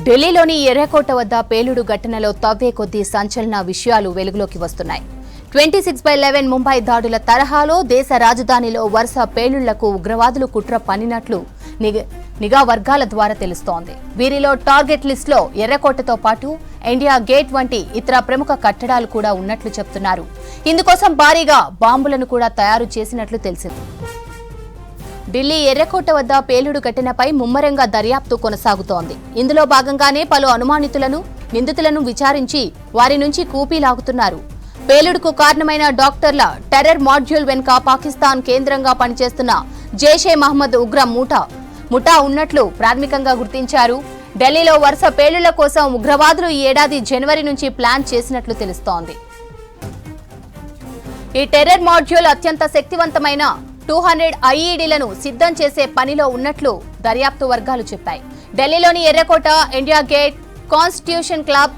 ఢిల్లీలోని ఎర్రకోట వద్ద పేలుడు ఘటనలో తవ్వే కొద్దీ సంచలన విషయాలు వెలుగులోకి వస్తున్నాయి. 26/11 ముంబై దాడుల తరహాలో దేశ రాజధానిలో వరుస పేలుళ్లకు ఉగ్రవాదులు కుట్ర పన్నినట్లు నిఘా వర్గాల ద్వారా తెలుస్తోంది. వీరిలో టార్గెట్ లిస్టులో ఎర్రకోటతో పాటు ఇండియా గేట్ వంటి ఇతర ప్రముఖ కట్టడాలు కూడా ఉన్నట్లు చెబుతున్నారు. ఇందుకోసం భారీగా బాంబులను కూడా తయారు చేసినట్లు తెలిసింది. ఢిల్లీ ఎర్రకోట వద్ద పేలుడు ఘటనపై ముమ్మరంగా దర్యాప్తు కొనసాగుతోంది. ఇందులో భాగంగానే పలు అనుమానితులను, నిందితులను విచారించి వారి నుంచి కూపీ లాగుతున్నారు. పేలుడుకు కారణమైన డాక్టర్ల టెర్రర్ మాడ్యూల్ వెనుక పాకిస్తాన్ కేంద్రంగా పనిచేస్తున్న జైషే మహ్మద్ ఉగ్ర ముఠా ఉన్నట్లు ప్రాథమికంగా గుర్తించారు. ఢిల్లీలో వరుస పేలుళ్ల కోసం ఉగ్రవాదులు ఈ ఏడాది జనవరి నుంచి ప్లాన్ చేసినట్లు తెలుస్తోంది. ఈ టెర్రర్ మాడ్యూల్ అత్యంత శక్తివంతమైన 200 ఐఈడీలను సిద్ధం చేసే పనిలో ఉన్నట్లు దర్యాప్తు వర్గాలు చెప్పాయి. ఢిల్లీలోని ఎర్రకోట, India gate, constitution club,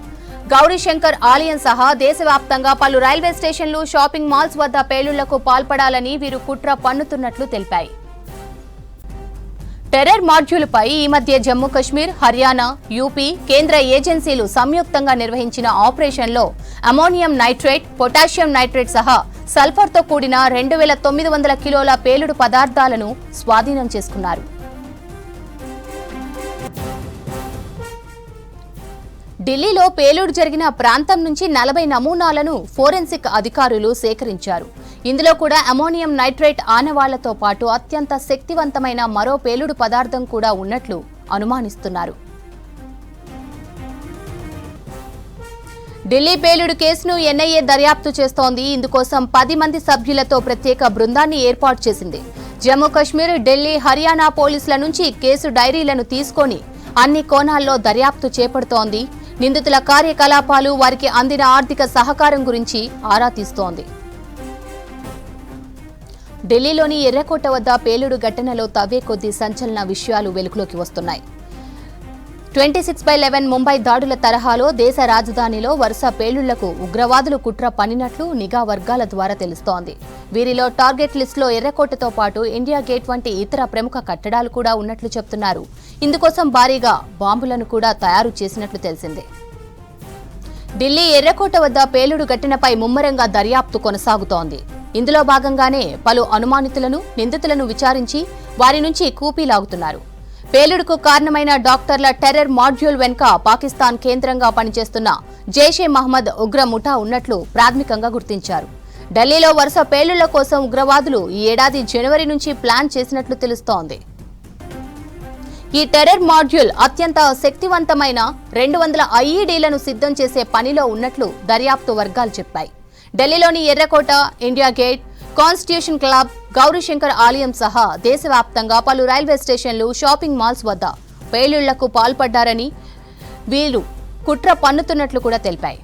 Gauri Shankar ఆలయం సహా దేశవ్యాప్తంగా పలు రైల్వే స్టేషన్లు, షాపింగ్ మాల్స్ వద్ద పేలుళ్లకు పాల్పడాలని వీరు కుట్ర పన్నుతున్నట్లు తెలిపాయి. టెర్రర్ మాడ్యూల్పై ఈ మధ్య జమ్మూ కశ్మీర్, హర్యానా, యూపీ కేంద్ర ఏజెన్సీలు సంయుక్తంగా నిర్వహించిన ఆపరేషన్లో అమోనియం నైట్రేట్, పొటాషియం నైట్రేట్ సహా సల్ఫర్తో కూడిన 2900 కిలోల పేలుడు పదార్థాలను స్వాధీనం చేసుకున్నారు. ఢిల్లీలో పేలుడు జరిగిన ప్రాంతం నుంచి 40 నమూనాలను ఫోరెన్సిక్ అధికారులు సేకరించారు. ఇందులో కూడా అమోనియం నైట్రేట్ ఆనవాళ్లతో పాటు అత్యంత శక్తివంతమైన మరో పేలుడు పదార్థం కూడా ఉన్నట్లు అనుమానిస్తున్నారు. ఢిల్లీ పేలుడు కేసును ఎన్ఐఏ దర్యాప్తు చేస్తోంది. ఇందుకోసం 10 మంది సభ్యులతో ప్రత్యేక బృందాన్ని ఏర్పాటు చేసింది. జమ్మూ కశ్మీర్, ఢిల్లీ, హర్యానా పోలీసుల నుంచి కేసు డైరీలను తీసుకొని అన్ని కోణాల్లో దర్యాప్తు చేపడుతోంది. నిందితుల కార్యకలాపాలు, వారికి అందిన ఆర్థిక సహకారం గురించి ఆరా తీస్తోంది. ఢిల్లీలోని ఎర్రకోట వద్ద పేలుడు ఘటనలో తవ్వే కొద్దీ సంచలన విషయాలు వెలుగులోకి వస్తున్నాయి. 26/11 ముంబై దాడుల తరహాలో దేశ రాజధానిలో వరుస పేలుళ్లకు ఉగ్రవాదులు కుట్ర పన్నినట్లు నిఘా వర్గాల ద్వారా తెలుస్తోంది. వీరిలో టార్గెట్ లిస్టులో ఎర్రకోటతో పాటు ఇండియా గేట్ వంటి ఇతర ప్రముఖ కట్టడాలు కూడా ఉన్నట్లు చెబుతున్నారు. ఇందుకోసం భారీగా బాంబులను కూడా తయారు చేసినట్లు తెలిసింది. ఢిల్లీ ఎర్రకోట వద్ద పేలుడు ఘటనపై ముమ్మరంగా దర్యాప్తు కొనసాగుతోంది. ఇందులో భాగంగానే పలు అనుమానితులను, నిందితులను విచారించి వారి నుంచి కూపీ లాగుతున్నారు. పేలుడుకు కారణమైన డాక్టర్ల టెర్రర్ మాడ్యూల్ వెనుక పాకిస్తాన్ కేంద్రంగా పనిచేస్తున్న జైషే మహ్మద్ ఉగ్ర ముఠా ఉన్నట్లు ప్రాథమికంగా గుర్తించారు. ఢిల్లీలో వరుస పేలుళ్ల కోసం ఉగ్రవాదులు ఈ ఏడాది జనవరి నుంచి ప్లాన్ చేసినట్లు తెలుస్తోంది. ఈ టెర్రర్ మాడ్యూల్ అత్యంత శక్తివంతమైన 200 ఐఈడీలను సిద్ధం చేసే పనిలో ఉన్నట్లు దర్యాప్తు వర్గాలు చెప్పాయి. ఢిల్లీలోని ఎర్రకోట, India gate, constitution club, Gauri Shankar ఆలయం సహా దేశవ్యాప్తంగా పలు రైల్వే స్టేషన్లు, షాపింగ్ మాల్స్ వద్ద పేలుళ్లకు పాల్పడ్డారని వీరు కుట్ర పన్నుతున్నట్లు కూడా తెలిపాయి.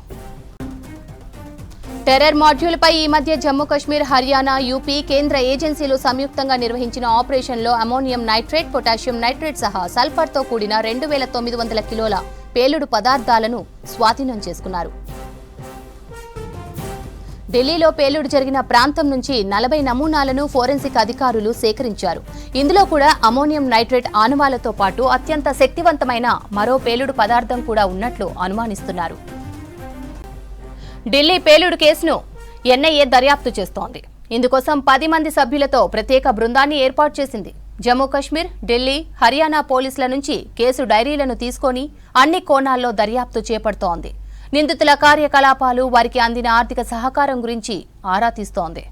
టెర్రర్ మాడ్యూల్పై ఈ మధ్య జమ్మూ కశ్మీర్, హర్యానా, యూపీ కేంద్ర ఏజెన్సీలు సంయుక్తంగా నిర్వహించిన ఆపరేషన్లో అమోనియం నైట్రేట్, పొటాషియం నైట్రేట్ సహా సల్ఫర్తో కూడిన 2900 కిలోల పేలుడు పదార్థాలను స్వాధీనం చేసుకున్నారు. ఢిల్లీలో పేలుడు జరిగిన ప్రాంతం నుంచి 40 నమూనాలను ఫోరెన్సిక్ అధికారులు సేకరించారు. ఇందులో కూడా అమోనియం నైట్రేట్ ఆనవాళ్లతో పాటు అత్యంత శక్తివంతమైన మరో పేలుడు పదార్థం కూడా ఉన్నట్లు అనుమానిస్తున్నారు. ఢిల్లీ పేలుడు కేసును ఎన్ఐఏ దర్యాప్తు చేస్తోంది. ఇందుకోసం 10 మంది సభ్యులతో ప్రత్యేక బృందాన్ని ఏర్పాటు చేసింది. జమ్మూ కశ్మీర్, ఢిల్లీ, హర్యానా పోలీసుల నుంచి కేసు డైరీలను తీసుకొని అన్ని కోణాల్లో దర్యాప్తు చేపడుతోంది. నిందితుల కార్యకలాపాలు, వారికి అందిన ఆర్థిక సహకారం గురించి ఆరా తీస్తోంది.